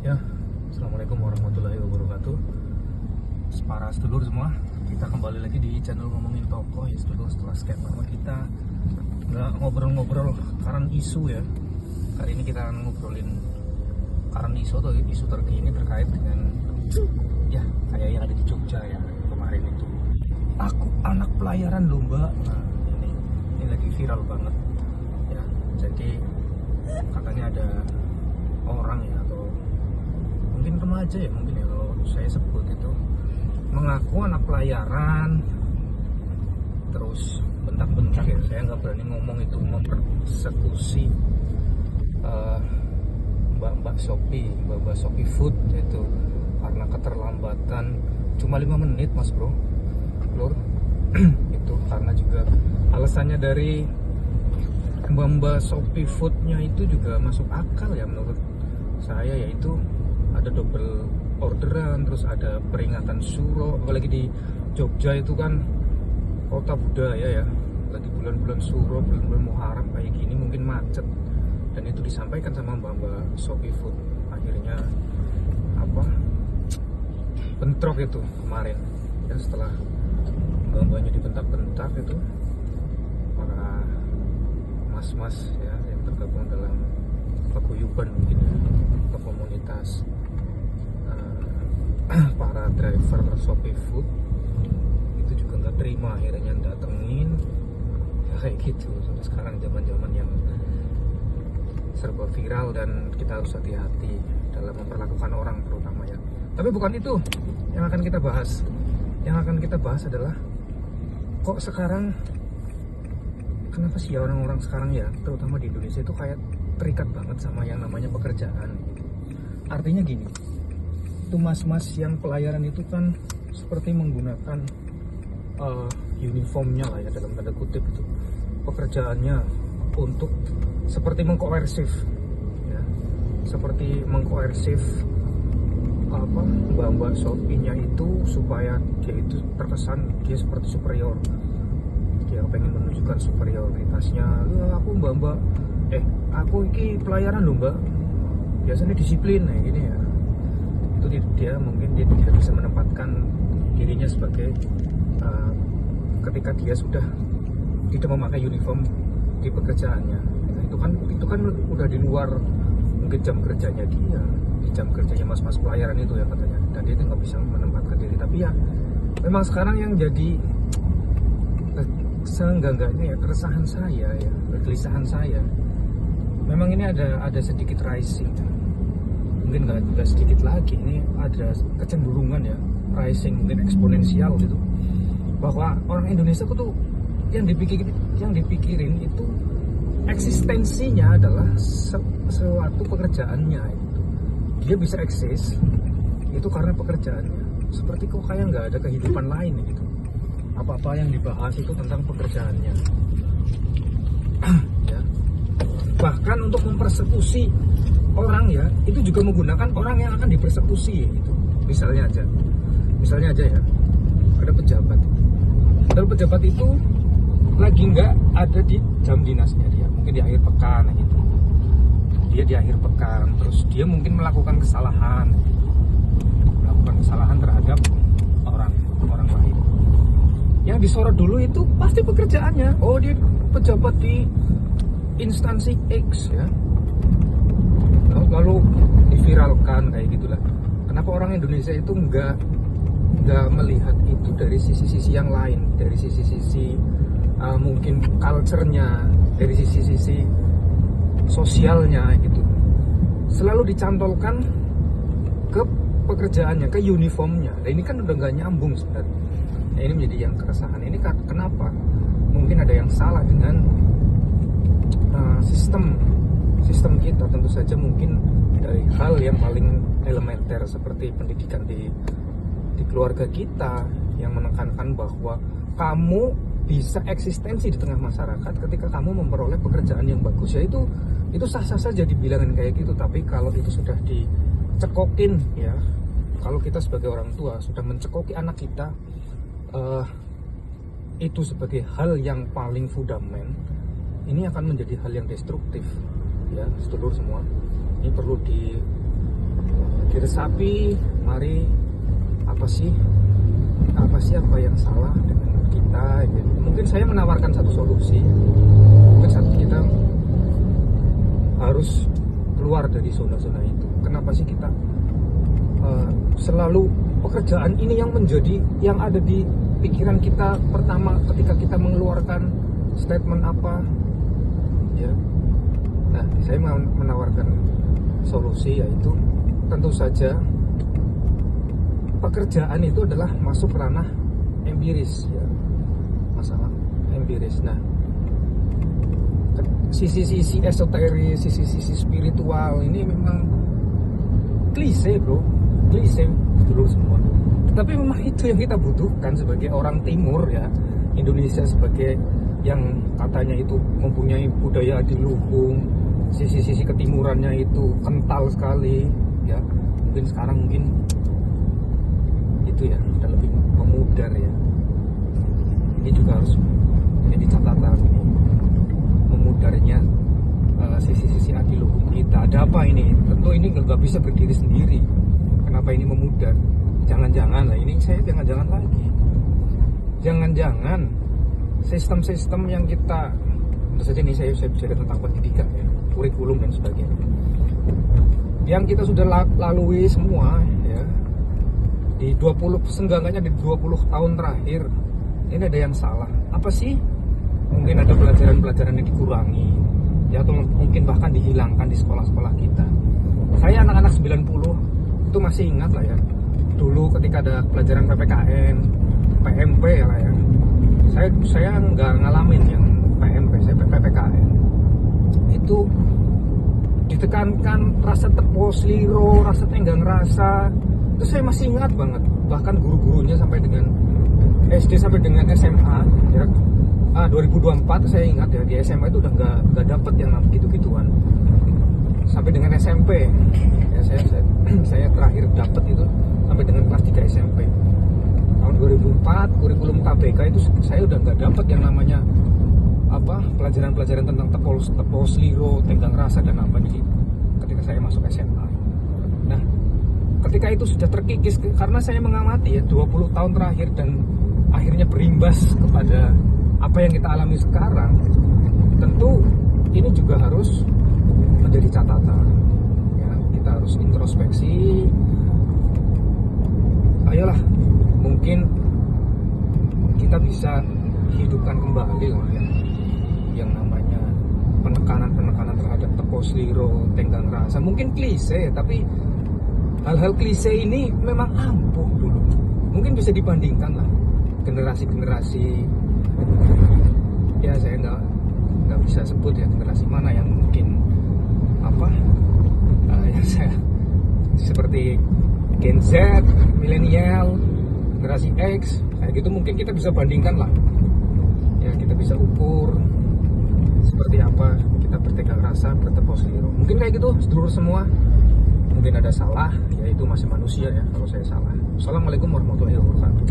Ya, Assalamualaikum warahmatullahi wabarakatuh. Para sedulur semua, kita kembali lagi di channel ngomongin tokoh ya sedulur. Setelah sekian lama kita nggak ngobrol-ngobrol current isu ya. Kali ini kita akan ngobrolin current isu atau isu terkini terkait dengan ya kayak yang ada di Jogja ya kemarin itu. Aku anak pelayaran lomba. Nah, ini lagi viral banget ya. Jadi katanya ada orang ya atau mungkin remaja ya mungkin ya kalau saya sebut itu mengaku anak pelayaran terus bentak-bentak ya, saya nggak berani ngomong itu mempersekusi Mbak Shopee Food yaitu karena keterlambatan cuma 5 menit mas bro lur itu karena juga alasannya dari Mbak Shopee Foodnya itu juga masuk akal ya menurut saya, yaitu ada double orderan, terus ada peringatan suro, apalagi di Jogja itu kan kota budaya ya, lagi bulan-bulan suro, bulan-bulan Muharram kayak gini mungkin macet, dan itu disampaikan sama Mbak Shopee Food. Akhirnya bentrok itu kemarin ya, setelah mbak-mbaknya dibentak-bentak itu para mas-mas ya yang tergabung dalam paguyuban mungkin ya, atau komunitas para driver Shopee Food itu juga nggak terima, akhirnya datengin ya kayak gitu. Sampai sekarang zaman-zaman yang serba viral dan kita harus hati-hati dalam memperlakukan orang terutama ya. Tapi bukan itu yang akan kita bahas. Yang akan kita bahas adalah kok sekarang kenapa sih ya orang-orang sekarang ya terutama di Indonesia itu kayak terikat banget sama yang namanya pekerjaan. Artinya gini, itu mas-mas yang pelayaran itu kan seperti menggunakan uniformnya lah ya dalam tanda kutip itu, pekerjaannya untuk seperti mengkoersif ya, seperti mengkoersif mbak-mbak Shopee-nya itu supaya dia itu terkesan dia seperti superior, dia pengen menunjukkan superioritasnya. Aku mbak-mbak aku ini pelayaran loh mbak, biasanya disiplin kayak gini ya. Itu dia mungkin dia tidak bisa menempatkan dirinya sebagai ketika dia sudah tidak memakai uniform di pekerjaannya. Nah, itu kan udah di luar mungkin jam kerjanya dia, di jam kerjanya mas-mas pelayaran itu ya katanya, dan dia itu nggak bisa menempatkan diri. Tapi ya memang sekarang yang jadi seenggak-enggaknya ya keresahan saya ya, kegelisahan saya, memang ini ada sedikit rising, mungkin nggak sedikit lagi, ini ada kecenderungan ya rising, mungkin eksponensial gitu, bahwa orang Indonesia tuh yang dipikirin itu eksistensinya adalah suatu pekerjaannya itu. Dia bisa eksis itu karena pekerjaannya, seperti kok kayak nggak ada kehidupan lain gitu. Apa-apa yang dibahas itu tentang pekerjaannya ya. Bahkan untuk mempersekusi orang ya, itu juga menggunakan orang yang akan dipersekusi gitu. Misalnya aja ya, ada pejabat. Lalu pejabat itu lagi nggak ada di jam dinasnya dia, mungkin di akhir pekan gitu. Dia di akhir pekan, terus dia mungkin melakukan kesalahan terhadap orang lain. Yang disorot dulu itu pasti pekerjaannya. Oh, dia pejabat di instansi X ya, lalu diviralkan kayak gitulah. Kenapa orang Indonesia itu nggak melihat itu dari sisi-sisi yang lain, dari sisi-sisi mungkin culture-nya, dari sisi-sisi sosialnya gitu. Selalu dicantolkan ke pekerjaannya, ke uniformnya. Nah, ini kan udah nggak nyambung sebenarnya. Nah, ini menjadi yang keresahan. Ini kenapa? Mungkin ada yang salah dengan sistem kita. Tentu saja mungkin dari hal yang paling elementer seperti pendidikan di keluarga kita yang menekankan bahwa kamu bisa eksistensi di tengah masyarakat ketika kamu memperoleh pekerjaan yang bagus. Ya itu sah-sah saja dibilangin kayak gitu. Tapi kalau itu sudah dicekokin ya, kalau kita sebagai orang tua sudah mencekoki anak kita itu sebagai hal yang paling fundamental, ini akan menjadi hal yang destruktif ya sedulur semua. Ini perlu diresapi. Mari apa yang salah dengan kita gitu. Mungkin saya menawarkan satu solusi. Mungkin saat kita harus keluar dari zona-zona itu. Kenapa sih kita selalu pekerjaan ini yang ada di pikiran kita pertama ketika kita mengeluarkan statement apa ya. Nah, saya menawarkan solusi, yaitu tentu saja pekerjaan itu adalah masuk ranah empiris ya, masalah empiris. Nah, sisi-sisi esoteris, sisi-sisi spiritual ini memang klise bro, klise dulu semua. Tapi memang itu yang kita butuhkan sebagai orang timur ya, Indonesia sebagai yang katanya itu mempunyai budaya adiluhung, sisi-sisi ketimurannya itu kental sekali ya. Mungkin sekarang itu ya udah lebih memudar ya. Ini juga harus menjadi catatan ini, memudarnya sisi-sisi adiluhung kita. Ada apa ini? Tentu ini nggak bisa berdiri sendiri. Kenapa ini memudar? Jangan-jangan lah ini, saya jangan-jangan lagi. Jangan-jangan sistem-sistem yang kita, tentu saja ini saya bicara tentang pendidikan ya, kurikulum dan sebagainya, yang kita sudah lalui semua ya, di 20 tahun terakhir ini ada yang salah. Apa sih? Mungkin ada pelajaran-pelajaran yang dikurangi ya, atau mungkin bahkan dihilangkan di sekolah-sekolah kita. Saya anak-anak 90 itu masih ingat lah ya, dulu ketika ada pelajaran PPKN, PMP lah ya. Saya nggak ngalamin yang PMP, saya PPKN. Itu ditekankan rasa tepos liro, rasa tenggang rasa. Itu saya masih ingat banget. Bahkan guru-gurunya sampai dengan SD sampai dengan SMA ya. 2024 saya ingat ya, di SMA itu udah nggak dapet yang gitu-gituan. Sampai dengan SMP ya, saya terakhir dapet itu sampai dengan kelas 3 SMP. Tahun 2004 kurikulum KBK itu saya udah nggak dapat yang namanya pelajaran-pelajaran tentang tepos liro, tenggang rasa dan apa ini ketika saya masuk SMA. Nah, ketika itu sudah terkikis karena saya mengamati ya 20 tahun terakhir dan akhirnya berimbas kepada apa yang kita alami sekarang. Tentu ini juga harus menjadi catatan ya, kita harus introspeksi. Ayolah, mungkin kita bisa hidupkan kembali lah ya, yang namanya penekanan terhadap tepos liro, tenggang rasa. Mungkin klise, tapi hal-hal klise ini memang ampuh dulu. Mungkin bisa dibandingkan lah generasi-generasi ya, saya nggak bisa sebut ya generasi mana yang mungkin yang saya seperti Gen Z, milenial, generasi X, kayak gitu. Mungkin kita bisa bandingkan lah ya, kita bisa ukur seperti apa kita bertenggang rasa, bertepos liro. Mungkin kayak gitu sedulur semua. Mungkin ada salah, ya itu masih manusia ya kalau saya salah. Assalamualaikum warahmatullahi wabarakatuh.